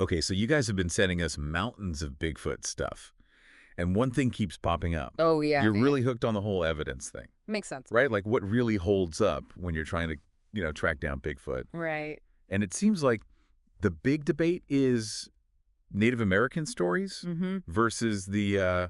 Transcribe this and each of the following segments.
Okay, so you guys have been sending us mountains of Bigfoot stuff, and one thing keeps popping up. Oh, yeah, You're man. really hooked on the whole evidence thing, Makes sense. right? Like what really holds up when you're trying to, track down Bigfoot. Right. And it seems like the big debate is Native American stories Mm-hmm. versus the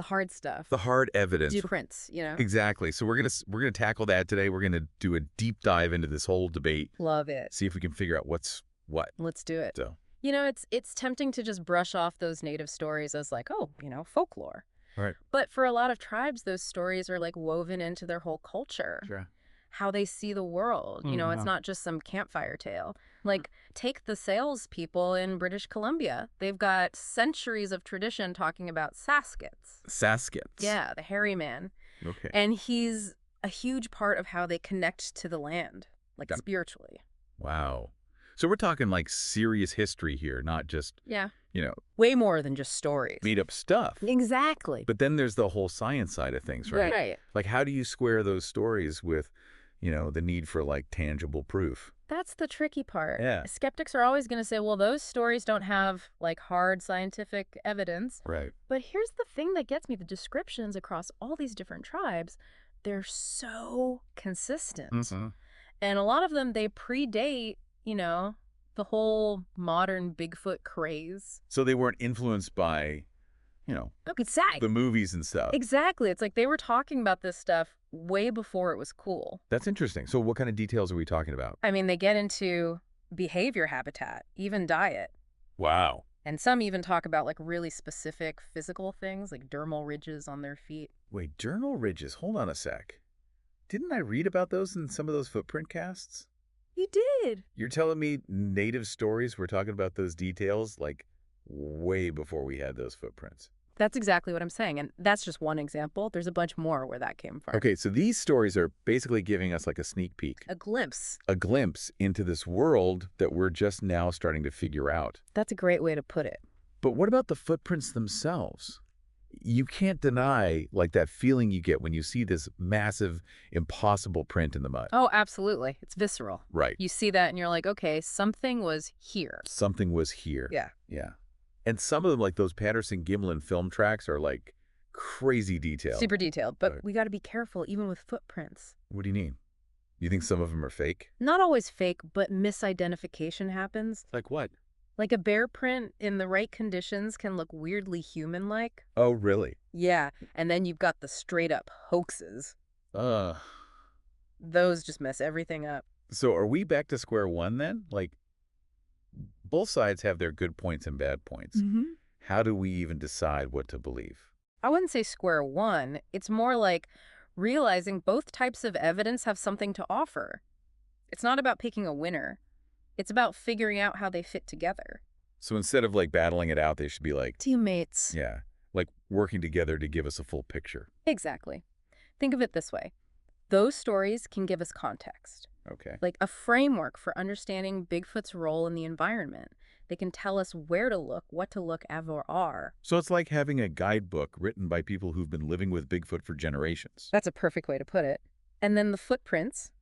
hard stuff. hard evidence. Blueprints, Exactly. So we're gonna tackle that today. We're gonna do a deep dive into this whole debate. Love it. See if we can figure out what's what. Let's do it. So, It's tempting to just brush off those native stories as like, oh, folklore. right. But for a lot of tribes, those stories are like woven into their whole culture. Sure. How they see the world. It's not just some campfire tale. Like, take the salespeople in British Columbia. They've got centuries of tradition talking about Saskets. Saskets. Yeah, the hairy man. Okay. And he's a huge part of how they connect to the land, like spiritually. Wow. So we're talking like serious history here, not just, Yeah. you know, Way more than just stories. made up stuff. Exactly. But then there's the whole science side of things, right? Right. Like, how do you square those stories with, the need for like tangible proof? That's the tricky part. Yeah. Skeptics are always going to say, well, those stories don't have like hard scientific evidence. Right. But here's the thing that gets me. The descriptions across all these different tribes, they're so consistent. Mm-hmm. And a lot of them, they predate, the whole modern Bigfoot craze. So they weren't influenced by, Exactly. the movies and stuff. Exactly. It's like they were talking about this stuff way before it was cool. That's interesting. So what kind of details are we talking about? I mean, they get into behavior habitat, even diet. Wow. And some even talk about like really specific physical things, like dermal ridges on their feet. Wait, journal ridges. Hold on a sec. Didn't I read about those in some of those footprint casts? You did. You're telling me native stories were talking about those details like way before we had those footprints? That's exactly what I'm saying. And that's just one example. There's a bunch more where that came from. Okay, so these stories are basically giving us like a sneak peek. A glimpse. A glimpse into this world that we're just now starting to figure out. That's a great way to put it. But what about the footprints themselves? You can't deny like that feeling you get when you see this massive, impossible print in the mud. Oh, absolutely. It's visceral. Right. You see that and you're like, okay, something was here. Something was here. Yeah. Yeah. And some of them, like those Patterson-Gimlin film tracks, are like crazy detailed. Super detailed. But Right. we got to be careful, even with footprints. What do you mean? You think some of them are fake? Not always fake, but misidentification happens. Like what? Like a bear print in the right conditions can look weirdly human-like. Oh, really? Yeah. And then you've got the straight-up hoaxes. Uh. Those just mess everything up. So are we back to square one then? Like, both sides have their good points and bad points. Mm-hmm. How do we even decide what to believe? I wouldn't say square one. It's more like realizing both types of evidence have something to offer. It's not about picking a winner. It's about figuring out how they fit together. So instead of like battling it out, they should be like, Teammates. yeah, like working together to give us a full picture. Exactly. Think of it this way. Those stories can give us context, Okay. like a framework for understanding Bigfoot's role in the environment. They can tell us where to look, what to look for. So it's like having a guidebook written by people who've been living with Bigfoot for generations. That's a perfect way to put it. And then the footprints,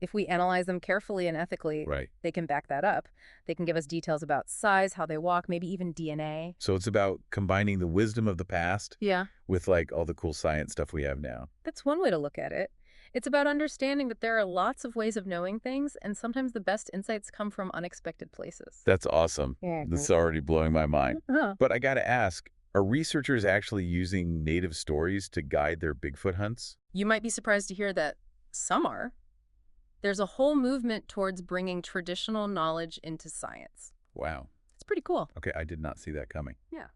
if we analyze them carefully and ethically, Right. they can back that up. They can give us details about size, how they walk, maybe even DNA. So it's about combining the wisdom of the past Yeah. with like all the cool science stuff we have now. That's one way to look at it. It's about understanding that there are lots of ways of knowing things, and sometimes the best insights come from unexpected places. That's awesome. Yeah. This is already blowing my mind. Huh. But I got to ask, are researchers actually using native stories to guide their Bigfoot hunts? You might be surprised to hear that some are. There's a whole movement towards bringing traditional knowledge into science. Wow. It's pretty cool. Okay, I did not see that coming. Yeah.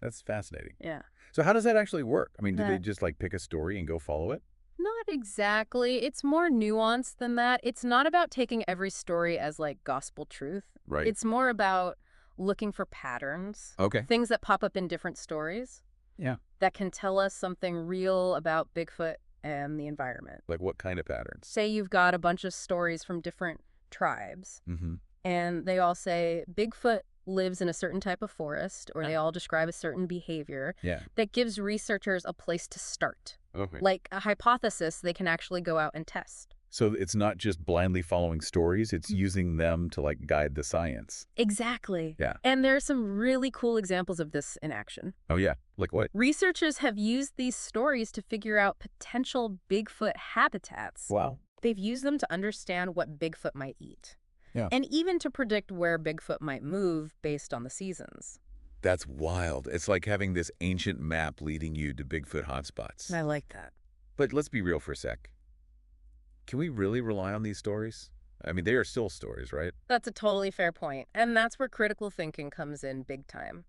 That's fascinating. Yeah. So how does that actually work? I mean, do they Yeah. just like pick a story and go follow it? Not exactly. It's more nuanced than that. It's not about taking every story as like gospel truth. Right. It's more about looking for patterns, Okay. things that pop up in different stories. Yeah. That can tell us something real about Bigfoot and the environment. Like what kind of patterns? Say you've got a bunch of stories from different tribes, Mm-hmm. and they all say Bigfoot lives in a certain type of forest, or they all describe a certain behavior. Yeah. That gives researchers a place to start. Okay. Like a hypothesis they can actually go out and test. So it's not just blindly following stories, it's using them to like guide the science. Exactly. Yeah. And there are some really cool examples of this in action. Oh yeah. Like what? Researchers have used these stories to figure out potential Bigfoot habitats. Wow. They've used them to understand what Bigfoot might eat. Yeah. And even to predict where Bigfoot might move based on the seasons. That's wild. It's like having this ancient map leading you to Bigfoot hotspots. I like that. But let's be real for a sec. Can we really rely on these stories? I mean, they are still stories, right? That's a totally fair point. And that's where critical thinking comes in big time.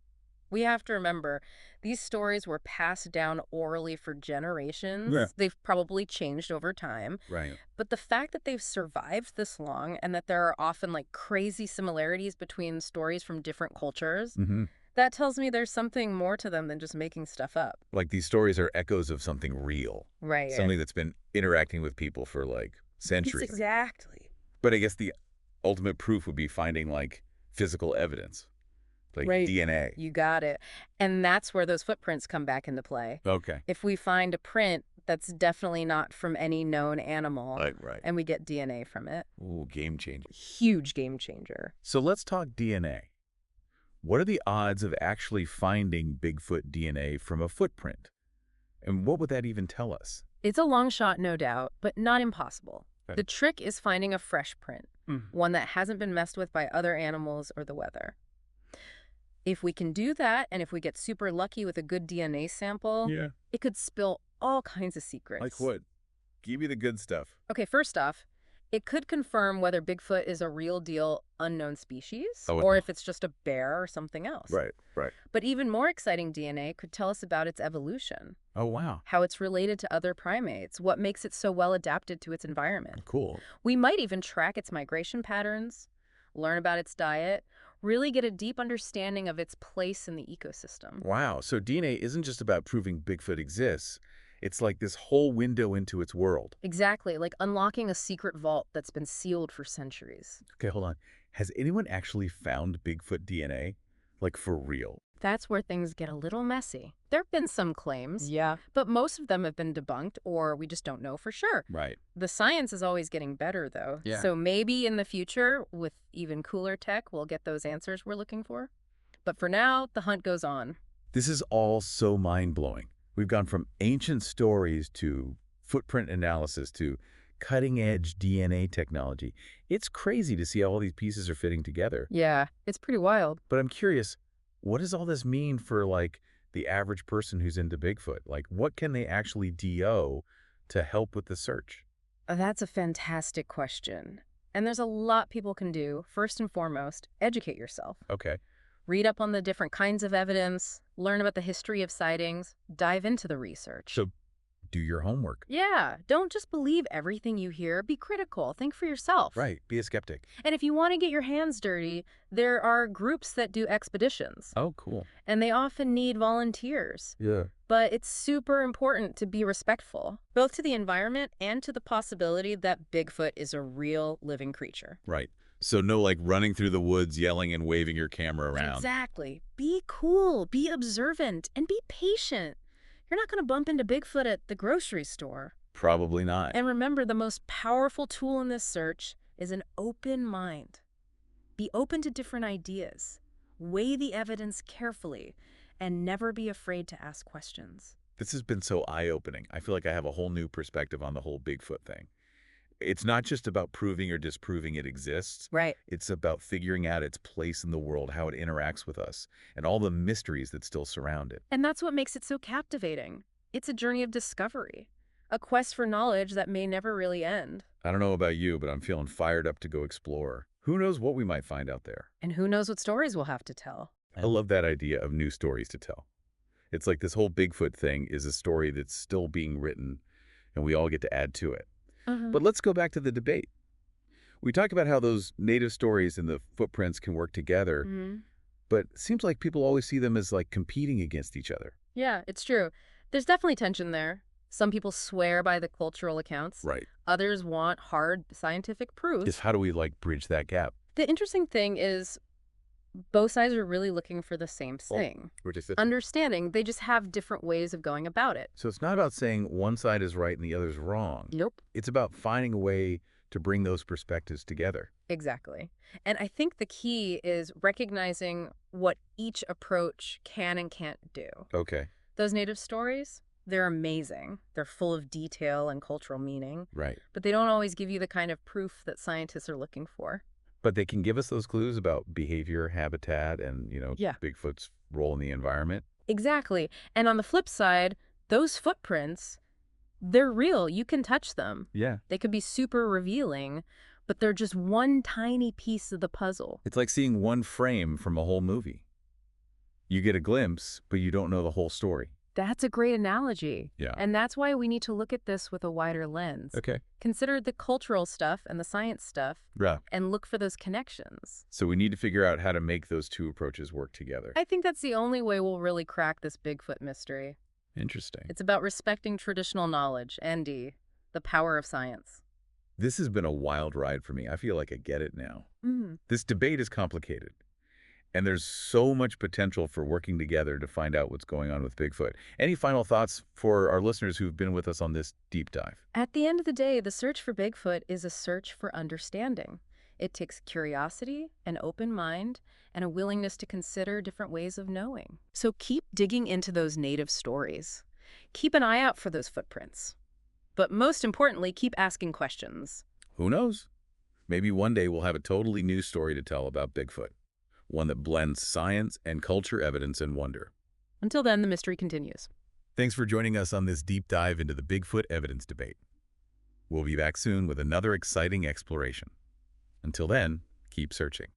We have to remember, these stories were passed down orally for generations. Yeah. They've probably changed over time. Right. But the fact that they've survived this long and that there are often like crazy similarities between stories from different cultures, Mm-hmm. that tells me there's something more to them than just making stuff up. Like these stories are echoes of something real. Right. Something that's been interacting with people for like centuries. Exactly. But I guess the ultimate proof would be finding like physical evidence, like Right. DNA. You got it. And that's where those footprints come back into play. Okay. If we find a print that's definitely not from any known animal, Right. and we get DNA from it, Ooh, game changer. huge game changer. So let's talk DNA. What are the odds of actually finding Bigfoot DNA from a footprint? And what would that even tell us? It's a long shot, no doubt, but not impossible. Okay. The trick is finding a fresh print, one that hasn't been messed with by other animals or the weather. If we can do that, and if we get super lucky with a good DNA sample, Yeah. it could spill all kinds of secrets. Like what? Give me the good stuff. Okay, first off, it could confirm whether Bigfoot is a real deal unknown species Oh, or no. if it's just a bear or something else. Right. But even more exciting DNA could tell us about its evolution, Oh, wow. how it's related to other primates, what makes it so well adapted to its environment. Cool. We might even track its migration patterns, learn about its diet, really get a deep understanding of its place in the ecosystem. Wow. So DNA isn't just about proving Bigfoot exists. It's like this whole window into its world. Exactly, like unlocking a secret vault that's been sealed for centuries. Okay, hold on. Has anyone actually found Bigfoot DNA? Like for real? That's where things get a little messy. There have been some claims, Yeah. but most of them have been debunked or we just don't know for sure. Right. The science is always getting better, though. Yeah. So maybe in the future, with even cooler tech, we'll get those answers we're looking for. But for now, the hunt goes on. This is all so mind-blowing. We've gone from ancient stories to footprint analysis to cutting-edge DNA technology. It's crazy to see how all these pieces are fitting together. Yeah, it's pretty wild. But I'm curious, what does all this mean for, like, the average person who's into Bigfoot? Like, what can they actually do to help with the search? That's a fantastic question. And there's a lot people can do. First and foremost, educate yourself. Okay. Read up on the different kinds of evidence, learn about the history of sightings, dive into the research. So do your homework. Yeah, don't just believe everything you hear. Be critical. Think for yourself. Right. Be a skeptic. And if you want to get your hands dirty, there are groups that do expeditions. Oh, cool. And they often need volunteers. Yeah. But it's super important to be respectful, both to the environment and to the possibility that Bigfoot is a real living creature. Right. So no, like, running through the woods, yelling and waving your camera around. Exactly. Be cool, be observant, and be patient. You're not going to bump into Bigfoot at the grocery store. Probably not. And remember, the most powerful tool in this search is an open mind. Be open to different ideas. Weigh the evidence carefully, and never be afraid to ask questions. This has been so eye-opening. I feel like I have a whole new perspective on the whole Bigfoot thing. It's not just about proving or disproving it exists. Right. It's about figuring out its place in the world, how it interacts with us, and all the mysteries that still surround it. And that's what makes it so captivating. It's a journey of discovery, a quest for knowledge that may never really end. I don't know about you, but I'm feeling fired up to go explore. Who knows what we might find out there? And who knows what stories we'll have to tell. I love that idea of new stories to tell. It's like this whole Bigfoot thing is a story that's still being written, and we all get to add to it. But let's go back to the debate. We talk about how those native stories and the footprints can work together, but it seems like people always see them as like competing against each other. Yeah, it's true. There's definitely tension there. Some people swear by the cultural accounts. Right. Others want hard scientific proof. Just how do we like bridge that gap? The interesting thing is Both sides are really looking for the same thing. Which is it. Understanding, they just have different ways of going about it. So it's not about saying one side is right and the other's wrong. Nope. It's about finding a way to bring those perspectives together. Exactly. And I think the key is recognizing what each approach can and can't do. Okay. Those native stories, they're amazing. They're full of detail and cultural meaning, Right. but they don't always give you the kind of proof that scientists are looking for. But they can give us those clues about behavior, habitat, and, Yeah. Bigfoot's role in the environment. Exactly. And on the flip side, those footprints, they're real. You can touch them. Yeah. They could be super revealing, but they're just one tiny piece of the puzzle. It's like seeing one frame from a whole movie. You get a glimpse, but you don't know the whole story. That's a great analogy. Yeah. And that's why we need to look at this with a wider lens. Okay. Consider the cultural stuff and the science stuff Yeah. and look for those connections. So we need to figure out how to make those two approaches work together. I think that's the only way we'll really crack this Bigfoot mystery. Interesting. It's about respecting traditional knowledge and the power of science. This has been a wild ride for me. I feel like I get it now. Mm. This debate is complicated, and there's so much potential for working together to find out what's going on with Bigfoot. Any final thoughts for our listeners who've been with us on this deep dive? At the end of the day, the search for Bigfoot is a search for understanding. It takes curiosity, an open mind, and a willingness to consider different ways of knowing. So keep digging into those native stories. Keep an eye out for those footprints. But most importantly, keep asking questions. Who knows? Maybe one day we'll have a totally new story to tell about Bigfoot, one that blends science and culture evidence and wonder. Until then, the mystery continues. Thanks for joining us on this deep dive into the Bigfoot evidence debate. We'll be back soon with another exciting exploration. Until then, keep searching.